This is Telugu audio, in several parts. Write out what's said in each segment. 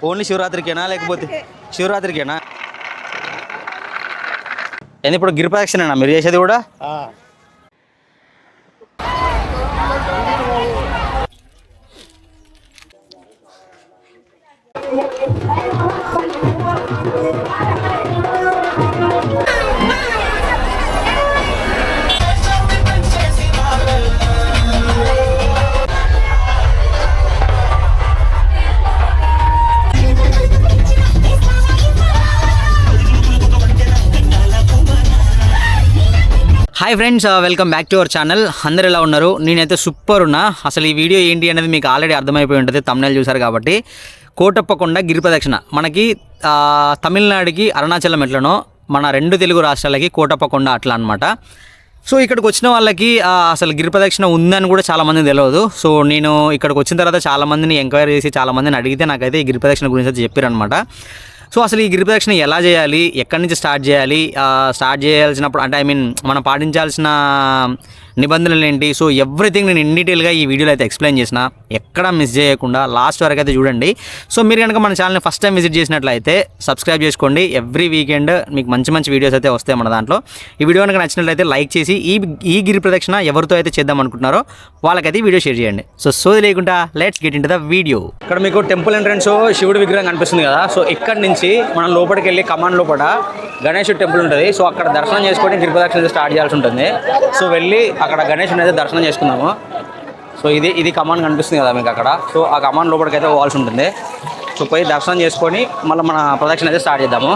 ఓన్లీ శివరాత్రికేనా లేకపోతే శివరాత్రికేనా? ఏంది ఇప్పుడు గిరి ప్రదక్షిణేనా మీరు చేసేది కూడా? Hi friends, welcome back to our channel. అందరు ఎలా ఉన్నారు? నేనైతే సూపర్ ఉన్నా. అసలు ఈ వీడియో ఏంటి అనేది మీకు ఆల్రెడీ అర్థమైపోయి ఉంటుంది, తమిళనాడు చూసారు కాబట్టి. కోటప్పకొండ గిరి ప్రదక్షిణ మనకి తమిళనాడుకి అరుణాచలం ఎట్లనో మన రెండు తెలుగు రాష్ట్రాలకి కోటప్పకొండ అట్లా అనమాట. సో ఇక్కడికి వచ్చిన వాళ్ళకి అసలు గిరి ప్రదక్షిణ ఉందని కూడా చాలామంది తెలియదు. సో నేను ఇక్కడికి వచ్చిన తర్వాత చాలామందిని ఎంక్వైరీ చేసి చాలామందిని అడిగితే నాకైతే ఈ గిరి ప్రదక్షిణ గురించి అయితే చెప్పారనమాట. సో అసలు ఈ గిరి ప్రదక్షిణ ఎలా చేయాలి, ఎక్కడి నుంచి స్టార్ట్ చేయాలి, స్టార్ట్ చేయాల్సినప్పుడు అంటే మనం పాటించాల్సిన నిబంధనలు ఏంటి, సో ఎవ్రీథింగ్ నేను ఇన్ డీటెయిల్గా ఈ వీడియోలో అయితే ఎక్స్ప్లెయిన్ చేసిన. ఎక్కడ మిస్ చేయకుండా లాస్ట్ వరకు అయితే చూడండి. సో మీరు కనుక మన ఛానల్ని ఫస్ట్ టైం విజిట్ చేసినట్లయితే సబ్స్క్రైబ్ చేసుకోండి. ఎవ్రీ వీకెండ్ మీకు మంచి మంచి వీడియోస్ అయితే వస్తాయి మన దాంట్లో. ఈ వీడియో కనుక నచ్చినట్లయితే లైక్ చేసి ఈ గిరి ప్రదక్షిణ ఎవరితో అయితే చేద్దాం అనుకుంటున్నారో వాళ్ళకైతే ఈ వీడియో షేర్ చేయండి. సో సోది లేకుండా let's get into the video. ఇక్కడ మీకు టెంపుల్ ఎంట్రన్స్ శివుడి విగ్రహం కనిపిస్తుంది కదా. సో ఇక్కడ నుంచి మనం లోపలికి వెళ్ళి కమాండ్ లోపల గణేశుడి టెంపుల్ ఉంటుంది. సో అక్కడ దర్శనం చేసుకొని గిరి ప్రదక్షిణ స్టార్ట్ చేయాల్సి ఉంటుంది. సో వెళ్ళి అక్కడ గణేశుని అయితే దర్శనం చేసుకుందాము. సో ఇది కమాండ్ కనిపిస్తుంది కదా మీకు అక్కడ. సో ఆ కమాండ్ లోపలికి అయితే పోవాల్సి ఉంటుంది. సో పోయి దర్శనం చేసుకొని మళ్ళీ మన ప్రదక్షిణ అయితే స్టార్ట్ చేద్దాము.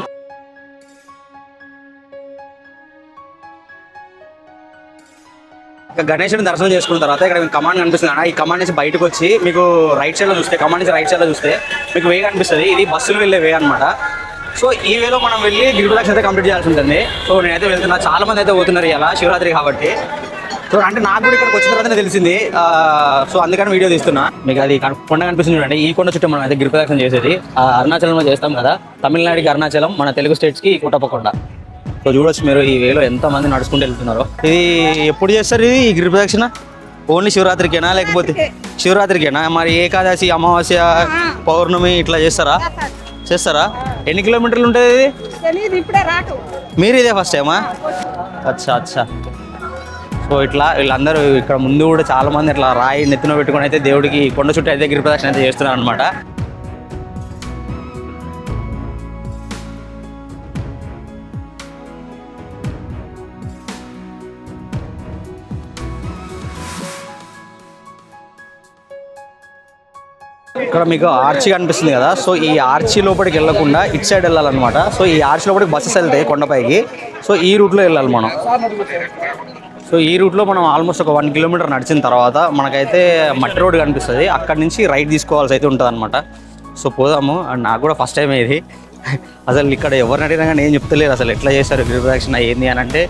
ఇక గణేశుని దర్శనం చేసుకున్న తర్వాత ఇక్కడ మీకు కమాండ్ కనిపిస్తుంది కదా. ఈ కమాండ్ నుంచి బయటకు వచ్చి మీకు రైట్ సైడ్లో చూస్తే, కమాండ్ నుంచి రైట్ సైడ్లో చూస్తే మీకు వే కనిపిస్తుంది. ఇది బస్సులు వెళ్ళే వే అనమాట. సో ఈ వేలో మనం వెళ్ళి గిరి ప్రదక్షిణ అయితే కంప్లీట్ చేయాల్సి ఉంటుంది. సో నేనైతే వెళ్తున్నా, చాలా మంది అయితే పోతున్నారు ఇలా శివరాత్రి కాబట్టి. సో అంటే నాకు కూడా ఇక్కడికి వచ్చిన తర్వాతనే తెలిసింది. సో అందుకని వీడియో తీస్తున్నా. మీకు అది కొండ కనిపిస్తుంది చూడండి. ఈ కొండ చుట్టూ మనం అయితే గిరి ప్రదక్షిణ చేసేది. అరుణాచలంలో చేస్తాం కదా, తమిళనాడుకి అరుణాచలం, మన తెలుగు స్టేట్స్కి కోటప్పకొండ. సో చూడొచ్చు మీరు ఈ వేలో ఎంతమంది నడుచుకుంటూ వెళ్తున్నారు. ఇది ఎప్పుడు చేస్తారు ఈ గిరి ప్రదక్షిణ? ఓన్లీ శివరాత్రికేనా లేకపోతే శివరాత్రికేనా? మరి ఏకాదశి, అమావాస్య, పౌర్ణమి ఇట్లా చేస్తారా? ఎన్ని కిలోమీటర్లు ఉంటుంది ఇది? మీరు ఇదే ఫస్ట్ టైమా? అచ్చా. సో ఇట్లా వీళ్ళందరూ ఇక్కడ ముందు కూడా చాలా మంది ఇట్లా రాయి నెత్తిన పెట్టుకుని అయితే దేవుడికి కొండ చుట్టూ అయితే గిరి ప్రదక్షిణ అయితే చేస్తున్నారు అనమాట. ఇక్కడ మీకు ఆర్చి కనిపిస్తుంది కదా. సో ఈ ఆర్చి లోపలికి వెళ్ళకుండా ఇటు సైడ్ వెళ్ళాలన్నమాట. సో ఈ ఆర్చి లోపలికి బస్సెస్ వెళ్తాయి కొండపైకి. సో ఈ రూట్లో వెళ్ళాలి మనం. సో ఈ రూట్లో మనం ఆల్మోస్ట్ ఒక 1 కిలోమీటర్ నడిచిన తర్వాత మనకైతే మట్టి రోడ్ కనిపిస్తుంది. అక్కడి నుంచి రైట్ తీసుకోవాల్సి అయితే ఉంటుంది అనమాట. సో పోదాము. అండ్ నాకు కూడా ఫస్ట్ టైం ఇది. అసలు ఇక్కడ ఎవరిని అడిగినా కానీ ఏం చెప్తలేరు అసలు ఎట్లా చేస్తారు గిరి ప్రదక్షిణ ఏంది అని. అంటే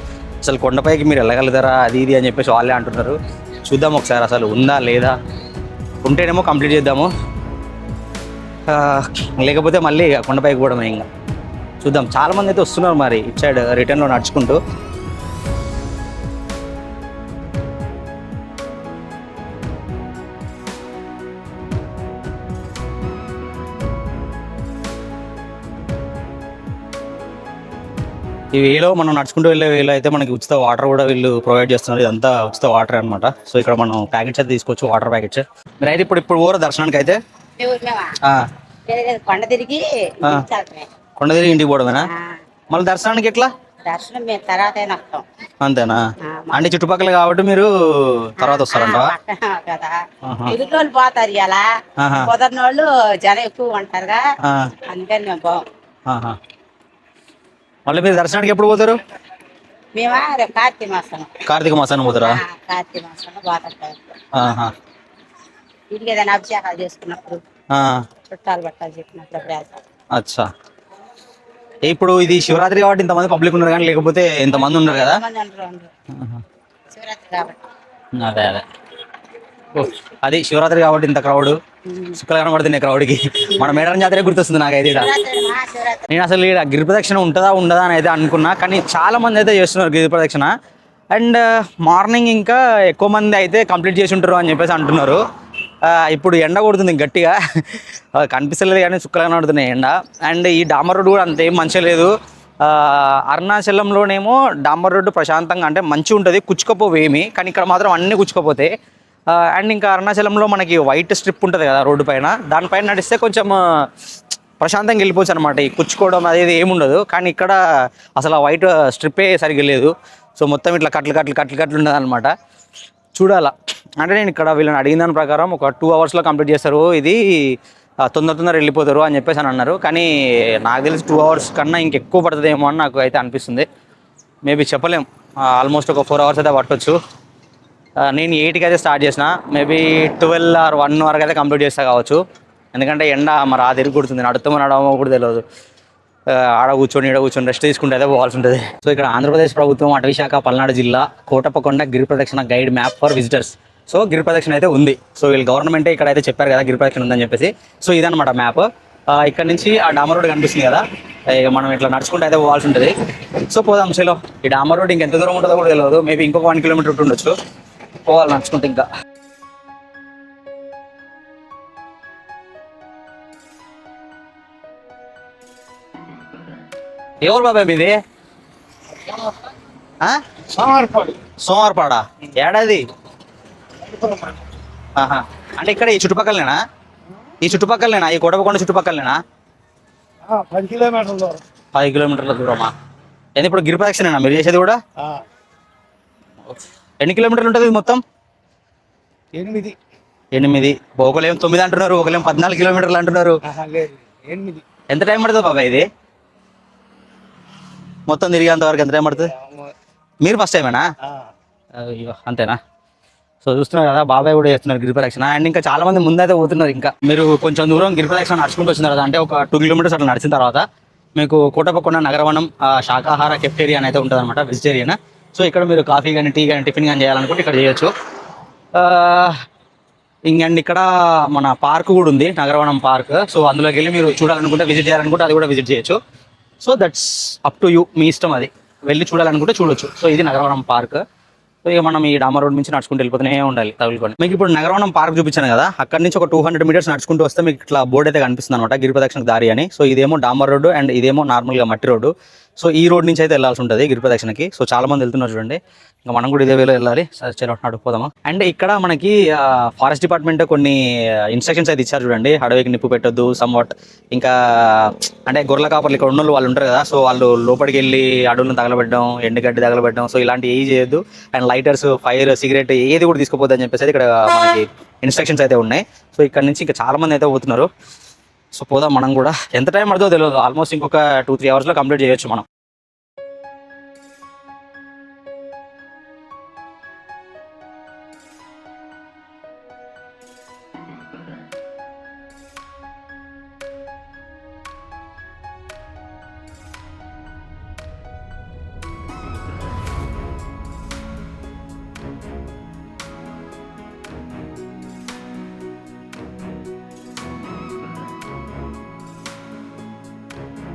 అసలు కొండపైకి మీరు వెళ్ళగలుగుతారా అది ఇది అని చెప్పేసి వాళ్ళే అంటున్నారు. చూద్దాం ఒకసారి అసలు ఉందా లేదా. ఉంటేనేమో కంప్లీట్ చేద్దాము, లేకపోతే మళ్ళీ కొండపైకి పోవడం. ఇంకా చూద్దాం. చాలామంది అయితే వస్తున్నారు మరి ఇటు సైడ్ రిటర్న్లో నడుచుకుంటూ. ఈ వేలో మనం నడుచుకుంటూ వెళ్ళే వేలో అయితే మనకి ఉచిత వాటర్ కూడా వీళ్ళు ప్రొవైడ్ చేస్తున్నారు. ఇదంతా ఉచిత వాటర్ అనమాట. సో ఇక్కడ మనం ప్యాకెట్స్ అయితే తీసుకోవచ్చు, వాటర్ ప్యాకెట్స్. మీరు అయితే ఇప్పుడు ఊర దర్శనానికి అయితే కొండ తిరిగి ఇంటికి పోవడమేనా? మళ్ళీ దర్శనానికి ఎట్లా? అంతేనా? అంటే చుట్టుపక్కల కాబట్టి మీరు తర్వాత వస్తారంట. పోతారు ఇలా కుదరని వాళ్ళు జనం ఎక్కువ ఉంటారుగా, అందుకని మేము పోం. మళ్ళీ మీరు దర్శనానికి ఎప్పుడు పోతారు? మేమా కార్తీక మాసాన్ని పోతారా? కార్తీక మాసంలో పోతాం. ఇంటికి ఏదైనా అభిషేకాలు చేసుకున్నప్పుడు, చుట్టాలు బట్టాలు చెప్పినప్పుడు. అచ్చా. ఇప్పుడు ఇది శివరాత్రి కాబట్టి ఇంతమంది పబ్లిక్ ఉన్నారు కానీ లేకపోతే ఇంతమంది ఉన్నారు కదా. శివరాత్రి కాబట్టి అదే అది శివరాత్రి కాబట్టి ఇంత క్రౌడ్. సుక్కలు కనబడుతున్నాయి క్రౌడ్కి. మన మేడారం జాతర గుర్తొస్తుంది నాకైతే. నేను అసలు గిరి ప్రదక్షిణ ఉంటుందా ఉండదా అని అయితే అనుకున్నా, కానీ చాలా మంది అయితే చేస్తున్నారు గిరి ప్రదక్షిణ. అండ్ మార్నింగ్ ఇంకా ఎక్కువ మంది అయితే కంప్లీట్ చేసి ఉంటారు అని చెప్పేసి అంటున్నారు. ఇప్పుడు ఎండ కొడుతుంది గట్టిగా కనిపిస్తలేదు కానీ చుక్కలు కనబడుతున్నాయి ఎండ. అండ్ ఈ డాంబర్ రోడ్డు కూడా అంతేం మంచిగా లేదు. అరుణాచలంలోనేమో డాంబర్ రోడ్డు ప్రశాంతంగా అంటే మంచిగా ఉంటుంది, కుచ్చుకపోవేమి, కానీ ఇక్కడ మాత్రం అన్నీ కుచ్చుకపోతాయి. అండ్ ఇంకా అరుణాచలంలో మనకి వైట్ స్ట్రిప్ ఉంటుంది కదా రోడ్డు పైన, దానిపైన నడిస్తే కొంచెం ప్రశాంతంగా వెళ్ళిపోవచ్చు అనమాట. ఈ కుచ్చుకోవడం అనేది ఏముండదు. కానీ ఇక్కడ అసలు ఆ వైట్ స్ట్రిప్పే సరిగ్గా లేదు. సో మొత్తం ఇట్లా కట్లు ఉండదు అనమాట. చూడాలా అంటే నేను ఇక్కడ వీళ్ళని అడిగిన దాని ప్రకారం ఒక 2 అవర్స్లో కంప్లీట్ చేస్తారు, ఇది తొందర వెళ్ళిపోతారు అని చెప్పేసి అని అన్నారు. కానీ నాకు తెలిసి 2 అవర్స్ కన్నా ఇంకెక్కువ పడుతుందేమో అని నాకు అయితే అనిపిస్తుంది. మేబీ చెప్పలేం, ఆల్మోస్ట్ ఒక 4 అవర్స్ అయితే పట్టవచ్చు. నేను 8కి అయితే స్టార్ట్ చేసిన, మేబీ 12 or 1 వరకు అయితే కంప్లీట్ చేస్తా కావచ్చు. ఎందుకంటే ఎండ మరి ఆ తిరిగి కుడుతుంది, నడవమో కూడా తెలియదు. ఆడ కూర్చొని రెస్ట్ తీసుకుంటే అయితే పోవాల్సి ఉంటుంది. సో ఇక్కడ ఆంధ్రప్రదేశ్ ప్రభుత్వం అటవీ శాఖ పల్నాడు జిల్లా కోటప్పకొండ గిరి ప్రదక్షిణ guide map for visitors. So గిరి ప్రదక్షిణ అయితే ఉంది. సో వీళ్ళు గవర్నమెంటే ఇక్కడ అయితే చెప్పారు కదా గిరి ప్రదక్షిణ ఉందని చెప్పేసి. సో ఇదన్నమాట మ్యాప్. ఇక్కడ నుంచి ఆ డామర్ రోడ్ కనిపిస్తుంది కదా, ఇక మనం ఇట్లా నడుచుకుంటే అయితే పోవాల్సి ఉంటుంది. సో పోదాం చలో. ఈ డామర్ రోడ్ ఇంకెంత దూరం ఉంటుందో కూడా తెలియదు, మేబీ ఇంకొక 1 కిలోమీటర్ ఉండొచ్చు. పోవాలి నడుచుకుంటే. ఇంకా ఎవరు బాబాయ్ మీది? సోమవారపాడ ఏడాది? అంటే ఇక్కడ ఈ చుట్టుపక్కలనేనా? ఈ కోటప్పకొండ చుట్టుపక్కలనేనా? 10 కిలోమీటర్లు. 10 కిలోమీటర్ల దూరమా? ఏంది ఇప్పుడు గిరి ప్రదక్షిణేనా మీరు చేసేది కూడా? ఎన్ని కిలోమీటర్లు ఉంటుంది మొత్తం? 8. ఒకలేం 9 అంటున్నారు, ఒకలేం 14 కిలోమీటర్లు అంటున్నారు. 8. ఎంత టైం పడుతుంది బాబాయ్ ఇది మొత్తం తిరిగేంత వరకు? ఎంత టైం పడుతుంది? మీరు ఫస్ట్ టైమేనా? అయ్యో అంతేనా? సో చూస్తున్నారు కదా, బాబాయ్ కూడా చేస్తున్నారు గిరి ప్రదక్షిణ. అండ్ ఇంకా చాలా మంది ముందైతే పోతున్నారు. ఇంకా మీరు కొంచెం దూరం గిరి ప్రదక్షిణ నడుచుకుంటూ వచ్చిన తర్వాత, అంటే ఒక 2 కిలోమీటర్స్ అట్లా నడిచిన తర్వాత మీకు కోటప్పకొండ నగరవనం శాకాహార కెఫ్టేరియా అయితే ఉంటుంది అనమాట, వెజిటేరియన్. సో ఇక్కడ మీరు కాఫీ కానీ టీ కానీ టిఫిన్ కానీ చేయాలనుకుంటే ఇక్కడ చేయొచ్చు. ఇంకండి ఇక్కడ మన పార్క్ కూడా ఉంది, నగరవనం పార్క్. సో అందులోకి వెళ్ళి మీరు చూడాలనుకుంటే, విజిట్ చేయాలనుకుంటే అది కూడా విజిట్ చేయొచ్చు. So that's up to you, మీ ఇష్టం, అది వెళ్ళి చూడాలనుకుంటే చూడొచ్చు. సో ఇది నగరవనం పార్క్. సో ఇక మనం ఈ డామర్ రోడ్ నుంచి నడుచుకుంటూ వెళ్ళిపోతూనే ఉండాలి తగులుకొని. మీకు ఇప్పుడు నగరవనం పార్క్ చూపించాను కదా, అక్కడ నుంచి ఒక 200 మీటర్స్ నడుచుకుంటూ వస్తే మీకు ఇట్లా బోర్డు అయితే కనిపిస్తుంది అనమాట, గిరి ప్రదక్షిణ దారి అని. సో ఇదేమో డామర్ రోడ్డు అండ్ ఇదేమో నార్మల్గా మట్టి రోడ్డు. సో ఈ రోడ్ నుంచి అయితే వెళ్ళాల్సి ఉంటుంది గిరి ప్రదక్షిణకి. సో చాలా మంది వెళ్తున్నారు చూడండి, ఇంకా మనం కూడా ఇదే వేలో వెళ్ళాలి. సరే చలో నడుపుదామా. అండ్ ఇక్కడ మనకి ఫారెస్ట్ డిపార్ట్మెంట్ కొన్ని ఇన్స్ట్రక్షన్స్ అయితే ఇచ్చారు చూడండి, అడవికి నిప్పు పెట్టొద్దు సమ్వాట్. ఇంకా అంటే గొర్రెల కాపర్లు ఇక్కడ ఉన్న వాళ్ళు ఉంటారు కదా, సో వాళ్ళు లోపలికి వెళ్ళి అడవులను తగలబెట్టడం, ఎండుగడ్డి తగలబెట్టడం, సో ఇలాంటి ఏవి చేయొద్దు. అండ్ లైటర్స్, ఫైర్, సిగరెట్ ఏది కూడా తీసుకోపోద్దు అని చెప్పేసి ఇక్కడ మనకి ఇన్స్ట్రక్షన్స్ అయితే ఉన్నాయి. సో ఇక్కడ నుంచి ఇంకా చాలా మంది అయితే పోతున్నారు. సో పోదాం మనం కూడా. ఎంత టైం పడుతుందో తెలియదు, ఆల్మోస్ట్ ఇంకొక 2-3 అవర్స్లో కంప్లీట్ చేయొచ్చు మనం.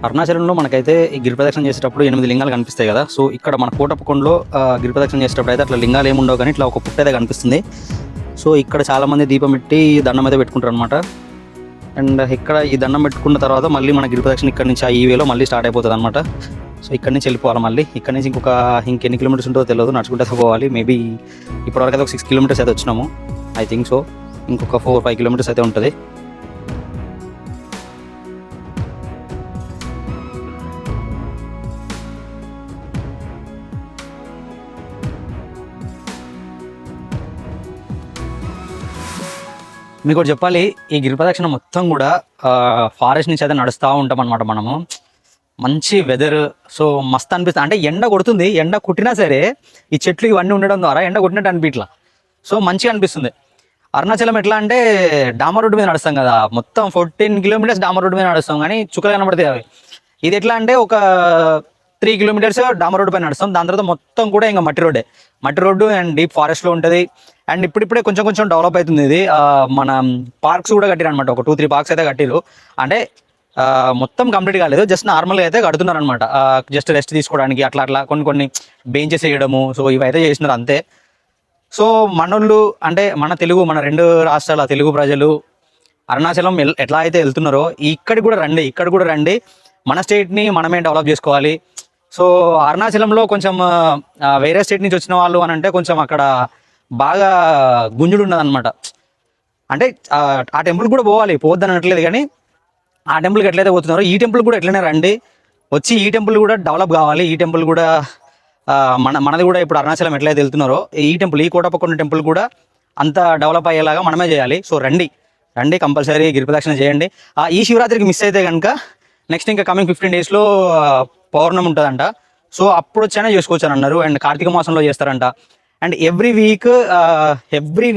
అరుణాచలంలో మనకైతే ఈ గిరి ప్రదక్షిణ చేసేటప్పుడు 8 లింగాలు కనిపిస్తాయి కదా. సో ఇక్కడ మన కోటప్పకొండలో గిరి ప్రదక్షిణ చేసేటప్పుడు అయితే అట్లా లింగాలు ఏమి ఉండవు, కానీ ఇట్లా ఒక పుట్ట అయితే కనిపిస్తుంది. సో ఇక్కడ చాలామంది దీపం పెట్టి దండం అయితే పెట్టుకుంటారు అనమాట. అండ్ ఇక్కడ ఈ దండం పెట్టుకున్న తర్వాత మళ్ళీ మన గిరి ప్రదక్షిణ ఇక్కడ నుంచి ఆ ఈవేలో మళ్ళీ స్టార్ట్ అయిపోతుంది అనమాట. సో ఇక్కడ నుంచి వెళ్ళిపోవాలి మళ్ళీ. ఇక్కడ నుంచి ఇంకెన్ని కిలోమీటర్స్ ఉంటుందో తెలియదు, నడుచుకుంటే పోవాలి. మేబీ ఇప్పటివరకు అయితే ఒక 6 కిలోమీటర్స్ అయితే వచ్చినాము, ఐ థింక్. సో ఇంకొక 4-5 కిలోమీటర్స్ అయితే ఉంటుంది. మీకు ఒకటి చెప్పాలి, ఈ గిరి ప్రదక్షిణ మొత్తం కూడా ఫారెస్ట్ నుంచి అయితే నడుస్తూ ఉంటాం అనమాట మనము. మంచి వెదర్, సో మస్తు అనిపిస్తుంది. అంటే ఎండ కొడుతుంది, ఎండ కొట్టినా సరే ఈ చెట్లు ఇవన్నీ ఉండడం ద్వారా ఎండ కొట్టినట్టు అనిపించట్లా. సో మంచిగా అనిపిస్తుంది. అరుణాచలం ఎట్లా అంటే డామర్ రోడ్డు మీద నడుస్తాం కదా, మొత్తం 14 కిలోమీటర్స్ డామర్ రోడ్డు మీద నడుస్తాం, కానీ చుక్కలు కనబడతాయి అవి. ఇది ఎట్లా అంటే ఒక 3 కిలోమీటర్స్ డామర్ రోడ్డు పైన నడుస్తాం, దాని తర్వాత మొత్తం కూడా ఇంకా మట్టి రోడ్డు అండ్ డీప్ ఫారెస్ట్లో ఉంటుంది. అండ్ ఇప్పుడిప్పుడే కొంచెం డెవలప్ అవుతుంది ఇది. మన పార్క్స్ కూడా కట్టిరు అనమాట, ఒక 2-3 పార్క్స్ అయితే కట్టిరు. అంటే మొత్తం కంప్లీట్ కాలేదు, జస్ట్ నార్మల్గా అయితే కడుతున్నారు అనమాట, జస్ట్ రెస్ట్ తీసుకోవడానికి అట్లా కొన్ని బెంచెస్ వేయడము. సో ఇవైతే చేసినారు అంతే. సో మనోళ్ళు అంటే మన 2 రాష్ట్రాల తెలుగు ప్రజలు అరుణాచలం ఎట్లా అయితే వెళ్తున్నారో ఇక్కడ కూడా రండి మన స్టేట్ని మనమే డెవలప్ చేసుకోవాలి. సో అరుణాచలంలో కొంచెం వేరే స్టేట్ నుంచి వచ్చిన వాళ్ళు అని అంటే కొంచెం అక్కడ బాగా గుంజుడు ఉన్నదన్నమాట. అంటే ఆ టెంపుల్ కూడా పోవాలి, పోవద్దని అనట్లేదు, కానీ ఆ టెంపుల్కి ఎట్లయితే పోతున్నారో ఈ టెంపుల్ కూడా ఎట్లనే రండి, వచ్చి ఈ టెంపుల్ కూడా డెవలప్ కావాలి. ఈ టెంపుల్ కూడా మనది కూడా ఇప్పుడు అరుణాచలం ఎట్లయితే వెళ్తున్నారో ఈ టెంపుల్, ఈ కోటప్పకొండ టెంపుల్ కూడా అంత డెవలప్ అయ్యేలాగా మనమే చేయాలి. సో రండి కంపల్సరీ గిరిప్రదక్షిణ చేయండి. ఈ శివరాత్రికి మిస్ అయితే కనుక నెక్స్ట్ ఇంకా కమింగ్ 15 డేస్లో పౌర్ణమి ఉంటుందంట. సో అప్పుడు వచ్చైనా చేసుకోవచ్చు అని అన్నారు. అండ్ కార్తీక మాసంలో చేస్తారంట. అండ్ ఎవ్రీ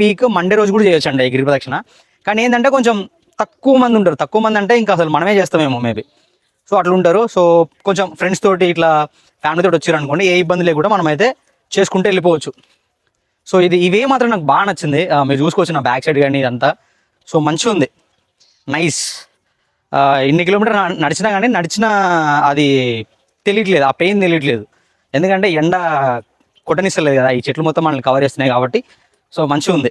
వీక్ మండే రోజు కూడా చేయొచ్చు అండి ఈ గిరిప్రదక్షిణ. కానీ ఏంటంటే కొంచెం తక్కువ మంది ఉంటారు. తక్కువ మంది అంటే ఇంకా అసలు మనమే చేస్తామేమో మేబీ. సో అట్లా ఉంటారు. సో కొంచెం ఫ్రెండ్స్ తోటి ఇట్లా ఫ్యామిలీ తోటి వచ్చారు అనుకోండి, ఏ ఇబ్బంది లేకుండా మనం అయితే చేసుకుంటూ వెళ్ళిపోవచ్చు. సో ఇవే మాత్రం నాకు బాగా నచ్చింది. మీరు చూసుకోవచ్చు నా బ్యాక్ సైడ్ కానీ ఇదంతా. సో మంచిగా ఉంది, నైస్. ఇన్ని కిలోమీటర్ నడిచినా కానీ అది తెలియట్లేదు, ఆ పెయిన్ తెలియట్లేదు. ఎందుకంటే ఎండ కొట్టనిస్తలేదు కదా, ఈ చెట్లు మొత్తం మనల్ని కవర్ చేస్తున్నాయి కాబట్టి. సో మంచిగా ఉంది.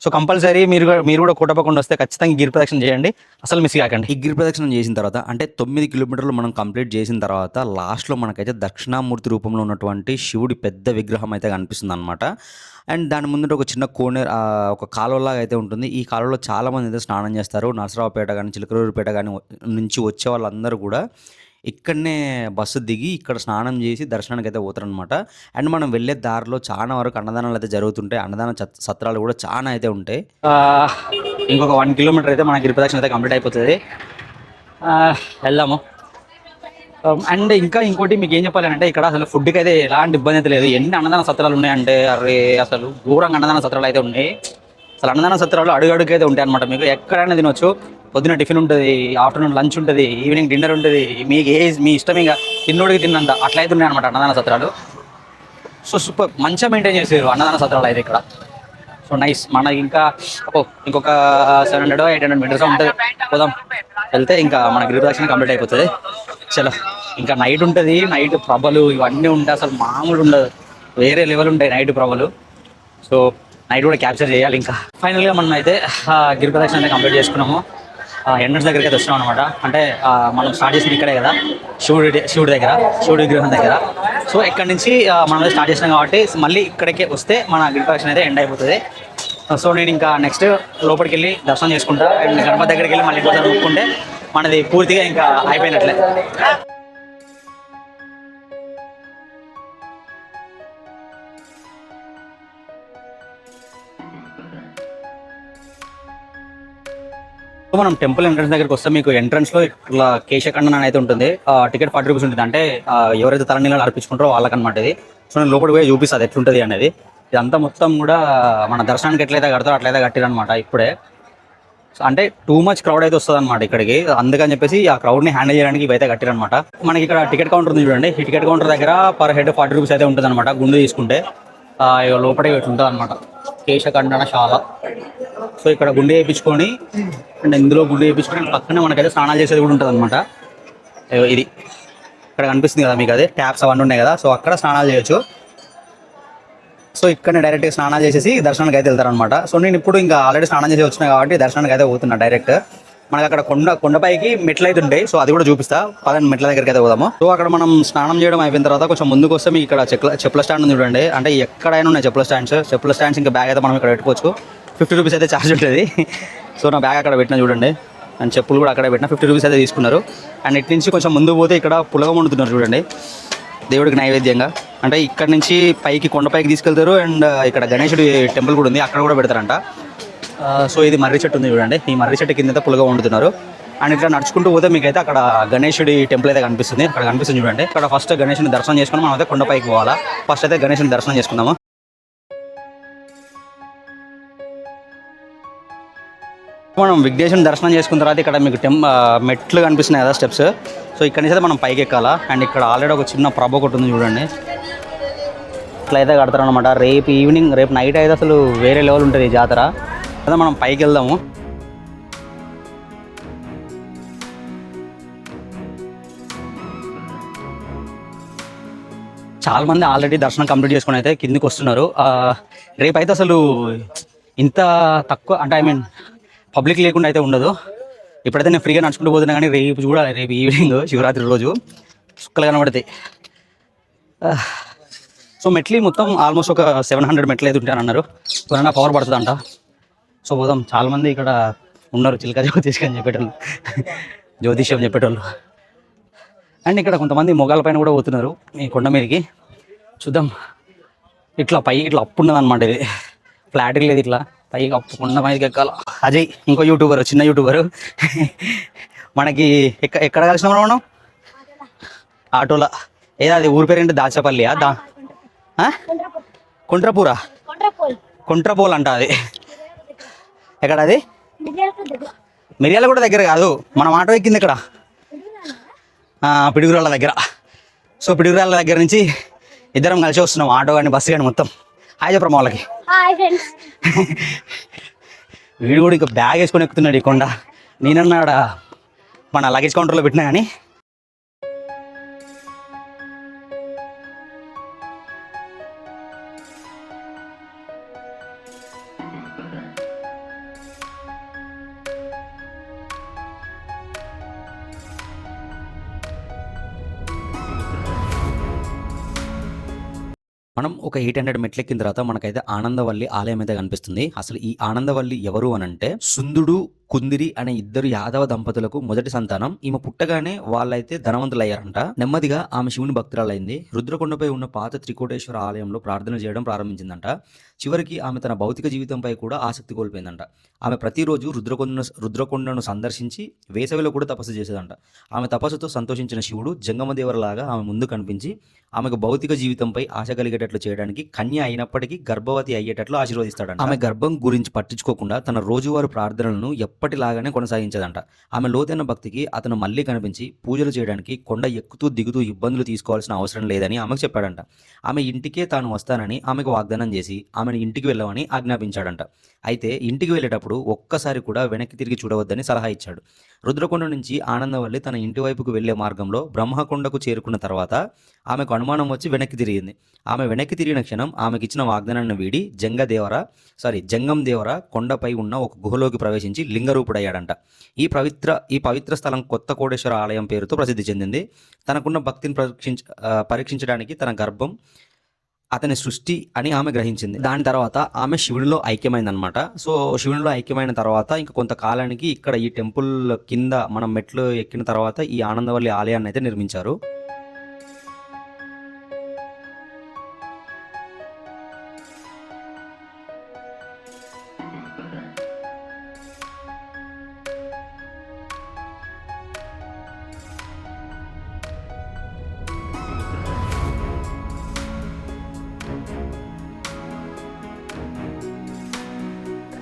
సో కంపల్సరీ మీరు కూడా కోటప్పకొండ వస్తే ఖచ్చితంగా గిరి ప్రదక్షిణ చేయండి, అసలు మిస్ కాకండి. ఈ గిరి ప్రదక్షిణం చేసిన తర్వాత అంటే 9 కిలోమీటర్లు మనం కంప్లీట్ చేసిన తర్వాత లాస్ట్లో మనకైతే దక్షిణామూర్తి రూపంలో ఉన్నటువంటి శివుడి పెద్ద విగ్రహం అయితే కనిపిస్తుంది అనమాట. అండ్ దాని ముందు ఒక చిన్న ఒక కాలువలాగా అయితే ఉంటుంది. ఈ కాలువలో చాలామంది అయితే స్నానం చేస్తారు. నరసరావుపేట కానీ చిలకలూరుపేట కానీ నుంచి వచ్చే వాళ్ళందరూ కూడా ఇక్కడనే బస్సు దిగి ఇక్కడ స్నానం చేసి దర్శనానికి అయితే పోతారనమాట. అండ్ మనం వెళ్ళే దారిలో చాలా వరకు అన్నదానాలు అయితే జరుగుతుంటాయి. అన్నదాన సత్రాలు కూడా చాలా అయితే ఉంటాయి. ఇంకొక 1 కిలోమీటర్ అయితే మన గిరి ప్రదక్షిణ అయితే కంప్లీట్ అయిపోతుంది. వెళ్దాము. అండ్ ఇంకోటి మీకు ఏం చెప్పాలంటే ఇక్కడ అసలు ఫుడ్కి అయితే ఎలాంటి ఇబ్బంది అయితే లేదు. ఎన్ని అన్నదాన సత్రాలు ఉన్నాయంటే అసలు ఘోరంగా అన్నదాన సత్రాలు అయితే ఉన్నాయి. అసలు అన్నదాన సత్రాలు అడుగడుగైతే ఉంటాయి అనమాట. మీకు ఎక్కడైనా తినొచ్చు. పొద్దున టిఫిన్ ఉంటుంది, ఆఫ్టర్నూన్ లంచ్ ఉంటుంది, ఈవినింగ్ డిన్నర్ ఉంటుంది. మీ ఇష్టం ఇంకా తిన్నోడికి తిన్నంత అట్లయితే ఉన్నాయి అనమాట అన్నదాన సత్రాలు. సో సూపర్, మంచిగా మెయింటైన్ చేసారు అన్నదాన సత్రాలు అయితే ఇక్కడ. So nice. మనకి ఇంకొక 700-800 మీటర్స్ ఉంటుంది. పోదాం, వెళ్తే ఇంకా మన గిరి ప్రదక్షిణ కంప్లీట్ అయిపోతుంది. చలో, ఇంకా నైట్ ఉంటుంది. నైట్ ప్రభలు ఇవన్నీ ఉంటాయి, అసలు మామూలు ఉండదు, వేరే లెవెల్ ఉంటాయి నైట్ ప్రభలు. సో నైట్ కూడా క్యాప్చర్ చేయాలి. ఇంకా ఫైనల్గా మనం అయితే గిరి ప్రదక్షిణ అయితే కంప్లీట్ చేసుకున్నాము. ఎంట్రన్స్ దగ్గరికి అయితే వచ్చినాం అనమాట. అంటే మనం స్టార్ట్ చేసిన ఇక్కడే కదా, శివుడి విగ్రహం దగ్గర. సో ఇక్కడ నుంచి మనం స్టార్ట్ చేసినాం కాబట్టి మళ్ళీ ఇక్కడికే వస్తే మన గిరి ప్రదక్షిణ అయితే ఎండ్ అయిపోతుంది. సో నేను ఇంకా నెక్స్ట్ లోపలికి వెళ్ళి దర్శనం చేసుకుంటా. అండ్ గణపతి దగ్గరికి వెళ్ళి మళ్ళీ ఇంకోసారి మొక్కుంటే మనది పూర్తిగా ఇంకా అయిపోయినట్లే. మనం టెంపుల్ ఎంట్రన్స్ దగ్గరికి వస్తే మీకు ఎంట్రన్స్ లో ఇట్లా కేశఖండన అయితే ఉంటుంది. టికెట్ 40 రూపీస్ ఉంటుంది. అంటే ఎవరైతే తలనీళ్ళు అర్పించుకుంటారో వాళ్ళకనమాట ఇది. సో నేను లోపలికి పోయి చూపిస్తుంది ఎట్లుంటుంది అనేది. ఇదంతా మొత్తం కూడా మన దర్శనానికి ఎట్లయితే కడతారో అట్లయితే కట్టిరనమాట ఇప్పుడే. అంటే టూ మచ్ క్రౌడ్ అయితే వస్తుంది అనమాట ఇక్కడికి. అందుకని చెప్పేసి ఆ క్రౌడ్ని హ్యాండిల్ చేయడానికి ఇవైతే కట్టిరనమాట. మనకి ఇక్కడ టికెట్ కౌంటర్ ఉంది చూడండి. ఈ టికెట్ కౌంటర్ దగ్గర పర్ హెడ్ 40 రూపీస్ అయితే ఉంటుంది అనమాట. గుండు తీసుకుంటే లోపలికి ఉంటుంది అనమాట కేశఖండనశాల. సో ఇక్కడ గుండె వేయించుకొని అండ్ ఇందులో గుండె వేయించుకొని పక్కనే మనకైతే స్నానాలు చేసేది కూడా ఉంటుంది అనమాట. ఇది ఇక్కడ కనిపిస్తుంది కదా మీకు, అదే ట్యాప్స్ అవన్నీ ఉన్నాయి కదా. సో అక్కడ స్నానాలు చేయొచ్చు. సో ఇక్కడ డైరెక్ట్గా స్నానాలు చేసేసి దర్శనానికి అయితే వెళ్తారనమాట. సో నేను ఇప్పుడు ఇంకా ఆల్రెడీ స్నానం చేసి వచ్చినా కాబట్టి దర్శనానికి అయితే పోతున్నా డైరెక్ట్. మనకి అక్కడ కొండపైకి మెట్లు అయితే ఉంటాయి. సో అది కూడా చూపిస్తా, పదండి మెట్ల దగ్గరికి అయితే పోదాము. సో అక్కడ మనం స్నానం చేయడం అయిపోయిన తర్వాత కొంచెం ముందుకు వస్తే మీకు ఇక్కడ చెప్పుల స్టాండ్ ఉంది చూడండి. అంటే ఎక్కడైనా ఉన్నాయి చెప్పుల స్టాండ్స్. ఇంకా బ్యాగ్ అయితే మనం ఇక్కడ పెట్టుకోవచ్చు. 50 రూపీస్ అయితే ఛార్జ్ ఉంటుంది. సో నా బ్యాగ్ అక్కడ పెట్టినా చూడండి. అండ్ చెప్పులు కూడా అక్కడ పెట్టిన 50 రూపీస్ అయితే తీసుకున్నారు. అండ్ ఇటు నుంచి కొంచెం ముందుకు పోతే ఇక్కడ పులగం వండుతున్నారు చూడండి, దేవుడికి నైవేద్యంగా. అంటే ఇక్కడ నుంచి కొండపైకి తీసుకెళ్తారు. అండ్ ఇక్కడ గణేశుడి టెంపుల్ కూడా ఉంది, అక్కడ కూడా పెడతారంట. సో ఇది మర్రి చెట్టు ఉంది చూడండి. ఈ మర్రి చెట్టు కింద అయితే పులగం వండుతున్నారు. అండ్ ఇక్కడ నడుచుకుంటూ పోతే మీకు అయితే అక్కడ గణేశుడి టెంపుల్ అయితే కనిపిస్తుంది. అక్కడ కనిపిస్తుంది చూడండి. ఇక్కడ ఫస్ట్ గణేశుని దర్శనం చేసుకుని మనం అయితే కొండపైకి పోవాలా. ఫస్ట్ అయితే గణేశుని దర్శనం చేసుకుందాము. మనం విఘ్నేశ్వరుని దర్శనం చేసుకున్న తర్వాత ఇక్కడ మీకు మెట్లు కనిపిస్తున్నాయి కదా, స్టెప్స్. సో ఇక్కడ నుంచి అయితే మనం పైకి ఎక్కాలా. అండ్ ఇక్కడ ఆల్రెడీ ఒక చిన్న ప్రభ ఒకటి ఉంది చూడండి, ఇట్లా అయితే కడతారనమాట. రేపు నైట్ అయితే అసలు వేరే లెవెల్ ఉంటుంది ఈ జాతర. అదే మనం పైకి వెళ్దాము. చాలా మంది ఆల్రెడీ దర్శనం కంప్లీట్ చేసుకుని అయితే కిందికి వస్తున్నారు. రేపు అయితే అసలు ఇంత తక్కువ అంటే పబ్లిక్ లేకుండా అయితే ఉండదు. ఇప్పుడైతే నేను ఫ్రీగా నడుచుకుంటూ పోతున్నా, కానీ రేపు చూడాలి, రేపు ఈవినింగ్ శివరాత్రి రోజు సుక్కలు కనబడతాయి. సో మెట్లు మొత్తం ఆల్మోస్ట్ ఒక 700 మెట్లు అయితే ఉంటాయని 1.5 hour పడుతుందంట. సో పోదాం. చాలామంది ఇక్కడ ఉన్నారు చిలక జ్యోతిష్యం చెప్పేటోళ్ళు, జ్యోతిష్యం చెప్పేటోళ్ళు. అండ్ ఇక్కడ కొంతమంది మొగాల పైన కూడా పోతున్నారు ఈ కొండ మీదకి. చూద్దాం. ఇట్లా పైకి ఇట్లా అప్పు ఉన్నది అనమాట. ఇది ఫ్లాట్ లేదు, ఇట్లా పైకి అప్పు కొండ మీదకి ఎక్కాలి. అజయ్ ఇంకో యూట్యూబర్, చిన్న యూట్యూబరు. మనకి ఎక్కడ కలిసినాం మనం? ఆటోలో. ఏదో అది ఊరి పేరు ఏంటి? దాచపల్లియా? కుంట్రపూరా? కుంట్రపోల్ అంట అది. ఎక్కడ అది? మిర్యాల కూడా దగ్గర కాదు, మనం ఆటో ఎక్కింది ఇక్కడ పిడుగురాళ్ళ దగ్గర. సో పిడుగురాళ్ళ దగ్గర నుంచి ఇద్దరం కలిసి వస్తున్నాం, ఆటో కానీ బస్సు కానీ మొత్తం. హాయ్ చెప్పరా వాళ్ళకి. వీడు కూడా ఇంకా బ్యాగ్ వేసుకొని ఎక్కుతున్నాడు ఈ కొండ. నేనన్నాడ మన లగేజ్ కౌంటర్లో పెట్టినా కానీ. మనం ఒక 800 మెట్లు ఎక్కిన తర్వాత మనకైతే ఆనందవల్లి ఆలయం అయితే కనిపిస్తుంది. అసలు ఈ ఆనందవల్లి ఎవరు అనంటే సుందుడు కుందిరి అనే ఇద్దరు యాదవ దంపతులకు మొదటి సంతానం. ఈమె పుట్టగానే వాళ్ళైతే ధనవంతులయ్యారంట. నెమ్మదిగా ఆమె శివుని భక్తురాలైంది. రుద్రకొండపై ఉన్న పాత త్రికోటేశ్వర ఆలయంలో ప్రార్థన చేయడం ప్రారంభించిందంట. చివరికి ఆమె తన భౌతిక జీవితంపై కూడా ఆసక్తి కోల్పోయిందంట. ఆమె ప్రతిరోజు రుద్రకొండను సందర్శించి వేసవిలో కూడా తపస్సు చేసేదంట. ఆమె తపస్సుతో సంతోషించిన శివుడు జంగమదేవరలాగా ఆమె ముందు కనిపించి ఆమెకు భౌతిక జీవితంపై ఆశ కలిగేటట్లు చేయడానికి, కన్య అయినప్పటికీ గర్భవతి అయ్యేటట్లు ఆశీర్వదిస్తాడంట. ఆమె గర్భం గురించి పట్టించుకోకుండా తన రోజువారు ప్రార్థనలను ఎప్పటిలాగానే కొనసాగించదంట. ఆమె లోతైన భక్తికి అతను మళ్ళీ కనిపించి పూజలు చేయడానికి కొండ ఎక్కుతూ దిగుతూ ఇబ్బందులు తీసుకోవాల్సిన అవసరం లేదని ఆమెకు చెప్పాడంట. ఆమె ఇంటికే తాను వస్తానని ఆమెకు వాగ్దానం చేసి ఆమెను ఇంటికి వెళ్ళమని ఆజ్ఞాపించాడంట. అయితే ఇంటికి వెళ్ళేటప్పుడు ఒక్కసారి కూడా వెనక్కి తిరిగి చూడవద్దని సలహా ఇచ్చాడు. రుద్రకొండ నుంచి ఆనందవల్లి తన ఇంటి వైపుకు వెళ్లే మార్గంలో బ్రహ్మకొండకు చేరుకున్న తర్వాత ఆమెకు అనుమానం వచ్చి వెనక్కి తిరిగింది. ఆమె వెనక్కి తిరిగిన క్షణం ఆమెకిచ్చిన వాగ్దానాన్ని వీడి జంగం దేవర కొండపై ఉన్న ఒక గుహలోకి ప్రవేశించి లింగరూపుడయ్యాడంట. ఈ పవిత్ర స్థలం కొత్త కోటేశ్వర ఆలయం పేరుతో ప్రసిద్ధి చెందింది. తనకున్న భక్తిని పరీక్షించడానికి తన గర్భం అతని సృష్టి అని ఆమె గ్రహించింది. దాని తర్వాత ఆమె శివునిలో ఐక్యమైందనమాట. సో శివునిలో ఐక్యమైన తర్వాత ఇంకా కొంతకాలానికి ఇక్కడ ఈ టెంపుల్ కింద మనం మెట్లు ఎక్కిన తర్వాత ఈ ఆనందవల్లి ఆలయాన్ని అయితే నిర్మించారు.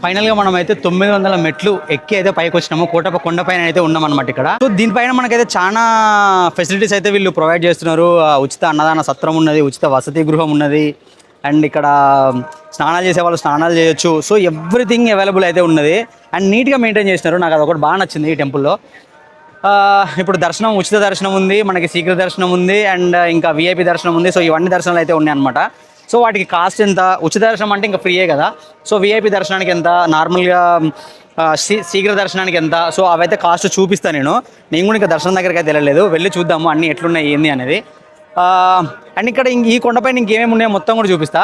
ఫైనల్గా మనం అయితే 900 మెట్లు ఎక్కి అయితే పైకి వచ్చినాము. కోటప్ప కొండ పైన అయితే ఉన్నాం అనమాట ఇక్కడ. సో దీనిపైన మనకైతే చాలా ఫెసిలిటీస్ అయితే వీళ్ళు ప్రొవైడ్ చేస్తున్నారు. ఉచిత అన్నదాన సత్రం ఉన్నది, ఉచిత వసతి గృహం ఉన్నది, అండ్ ఇక్కడ స్నానాలు చేసే వాళ్ళు స్నానాలు చేయొచ్చు. సో ఎవ్రీథింగ్ అవైలబుల్ అయితే ఉన్నది అండ్ నీట్గా మెయింటైన్ చేసినారు. నాకు అది ఒకటి బాగా నచ్చింది ఈ టెంపుల్లో. ఇప్పుడు దర్శనం, ఉచిత దర్శనం ఉంది, మనకి శీఘ్ర దర్శనం ఉంది, అండ్ ఇంకా విఐపి దర్శనం ఉంది. సో ఇవన్నీ దర్శనాలు అయితే ఉన్నాయి అనమాట. సో వాటికి కాస్ట్ ఎంత? ఉచిత దర్శనం అంటే ఇంకా ఫ్రీయే కదా. సో విఐపి దర్శనానికి ఎంత, నార్మల్గా శీఘ్ర దర్శనానికి ఎంత, సో అవైతే కాస్ట్ చూపిస్తాను. నేను కూడా ఇంకా దర్శనం దగ్గరికి అయితే వెళ్ళలేదు, వెళ్ళి చూద్దాము అన్నీ ఎట్లున్నాయి ఏంది అనేది. అండ్ ఇక్కడ ఈ కొండపైన ఇంకేమేమి ఉన్నాయో మొత్తం కూడా చూపిస్తా.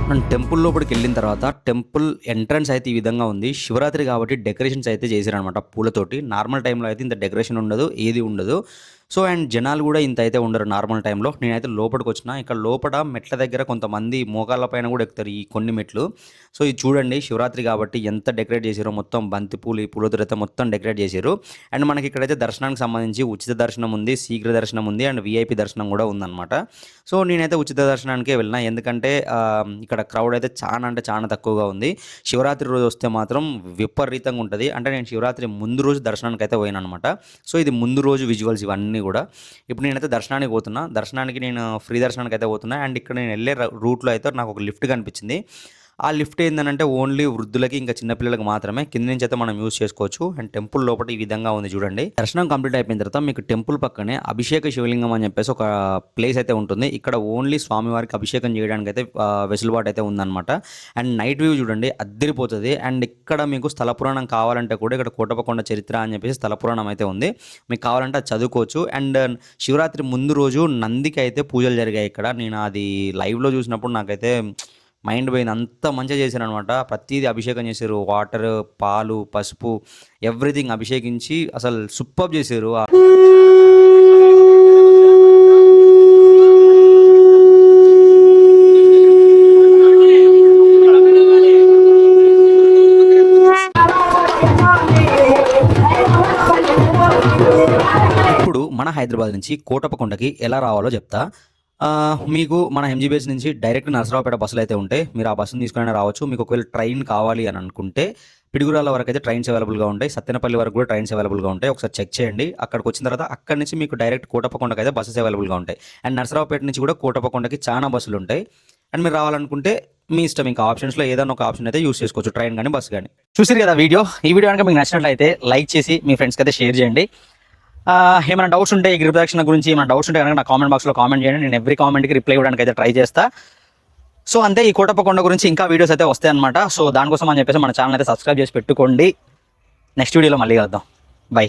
మనం టెంపుల్ లోపలికి వెళ్ళిన తర్వాత టెంపుల్ ఎంట్రన్స్ అయితే ఈ విధంగా ఉంది. శివరాత్రి కాబట్టి డెకరేషన్స్ అయితే చేశారనమాట పూలతోటి. నార్మల్ టైంలో అయితే ఇంత డెకరేషన్ ఉండదు, ఏది ఉండదు. సో అండ్ జనాలు కూడా ఇంత అయితే ఉండరు నార్మల్ టైంలో. నేనైతే లోపలికి వచ్చిన. ఇక్కడ లోపల మెట్ల దగ్గర కొంతమంది మోకాళ్ళ పైన కూడా ఎక్కుతారు ఈ కొన్ని మెట్లు. సో ఇది చూడండి శివరాత్రి కాబట్టి ఎంత డెకరేట్ చేశారో, మొత్తం బంతి పూలు ఈ పూలతో అయితే మొత్తం డెకరేట్ చేశారు. అండ్ మనకి ఇక్కడైతే దర్శనానికి సంబంధించి ఉచిత దర్శనం ఉంది, శీఘ్ర దర్శనం ఉంది అండ్ విఐపి దర్శనం కూడా ఉందన్నమాట. సో నేనైతే ఉచిత దర్శనానికే వెళ్ళిన, ఎందుకంటే ఇక్కడ క్రౌడ్ అయితే చాలా అంటే చాలా తక్కువగా ఉంది. శివరాత్రి రోజు వస్తే మాత్రం విపరీతంగా ఉంటుంది. అంటే నేను శివరాత్రి ముందు రోజు దర్శనానికి అయితే పోయాను అనమాట. సో ఇది ముందు రోజు విజువల్స్ ఇవన్నీ కూడా. ఇప్పుడు నేనైతే దర్శనానికి పోతున్నా. దర్శనానికి నేను ఫ్రీ దర్శనానికి అయితే పోతున్నా. అండ్ ఇక్కడ నేను వెళ్ళే రూట్లో అయితే నాకు ఒక లిఫ్ట్ కనిపించింది. ఆ లిఫ్ట్ ఏంటంటే ఓన్లీ వృద్ధులకి ఇంకా చిన్నపిల్లలకి మాత్రమే. కింద నుంచి అయితే మనం యూజ్ చేసుకోవచ్చు. అండ్ టెంపుల్ లోపల ఈ విధంగా ఉంది చూడండి. దర్శనం కంప్లీట్ అయిపోయిన తర్వాత మీకు టెంపుల్ పక్కనే అభిషేక శివలింగం అని చెప్పేసి ఒక ప్లేస్ అయితే ఉంటుంది. ఇక్కడ ఓన్లీ స్వామివారికి అభిషేకం చేయడానికి అయితే వెసులుబాటు అయితే ఉందన్నమాట. అండ్ నైట్ వ్యూ చూడండి అద్దరిపోతుంది. అండ్ ఇక్కడ మీకు స్థల పురాణం కావాలంటే కూడా ఇక్కడ కోటప్పకొండ చరిత్ర అని చెప్పేసి స్థల పురాణం అయితే ఉంది. మీకు కావాలంటే అది చదువుకోవచ్చు. అండ్ శివరాత్రి ముందు రోజు నందికి అయితే పూజలు జరిగాయి ఇక్కడ. నేను అది లైవ్లో చూసినప్పుడు నాకైతే మైండ్ పోయింది. అంత మంచిగా చేశారు అనమాట. ప్రతిదీ అభిషేకం చేశారు. వాటర్, పాలు, పసుపు ఎవ్రీథింగ్ అభిషేకించి అసలు సూపర్ చేశారు. ఇప్పుడు మన హైదరాబాద్ నుంచి కోటప్పకొండకి ఎలా రావాలో చెప్తా. మీకు మన ఎంజీబీఎస్ నుంచి డైరెక్ట్ నరసరావుపేట బస్సులు అయితే ఉంటాయి. మీరు ఆ బస్సును తీసుకుని రావచ్చు. మీకు ఒకవేళ ట్రైన్ కావాలి అని అనుకుంటే పిడుగురాళ్ళ వరకు అయితే ట్రైన్స్ అవైలబుల్గా ఉంటాయి. సత్తెనపల్లి వరకు కూడా ట్రైన్స్ అవైలబుల్గా ఉంటాయి. ఒకసారి చెక్ చేయండి. అక్కడికి వచ్చిన తర్వాత అక్కడి నుంచి మీకు డైరెక్ట్ కోటప్పకొండకి అయితే బస్సెస్ అవైలబుల్గా ఉంటాయి. అండ్ నరసరావుపేట నుంచి కూడా కోటప్పకొండకి చాలా బస్సులు ఉంటాయి. అండ్ మీరు రావాలనుకుంటే మీ ఇష్టం, ఇంకా ఆప్షన్స్లో ఏదైనా ఒక ఆప్షన్ అయితే యూస్ చేసుకోవచ్చు, ట్రైన్ కానీ బస్సు కానీ. చూసారు కదా వీడియో. ఈ వీడియో కనుక మీకు నచ్చినట్లయితే లైక్ చేసి మీ ఫ్రెండ్స్కి అయితే షేర్ చేయండి. ఏమైనా డౌట్స్ ఉంటే ఈ గిరిప్రదక్షిణ గురించి ఏమైనా డౌట్స్ ఉంటే కనుక నా కామెంట్ బాక్స్లో కామెంట్ చేయండి. నేను ఎవ్రీ కామెంట్కి రిప్లై ఇవ్వడానికి అయితే ట్రై చేస్తా. సో అంతే, ఈ కోటప్పకొండ గురించి ఇంకా వీడియోస్ అయితే వస్తాయి అనమాట. సో దానికోసం అని చెప్పేసి మన ఛానల్ అయితే సబ్స్క్రైబ్ చేసి పెట్టుకోండి. నెక్స్ట్ వీడియోలో మళ్ళీ కలుద్దాం. బై.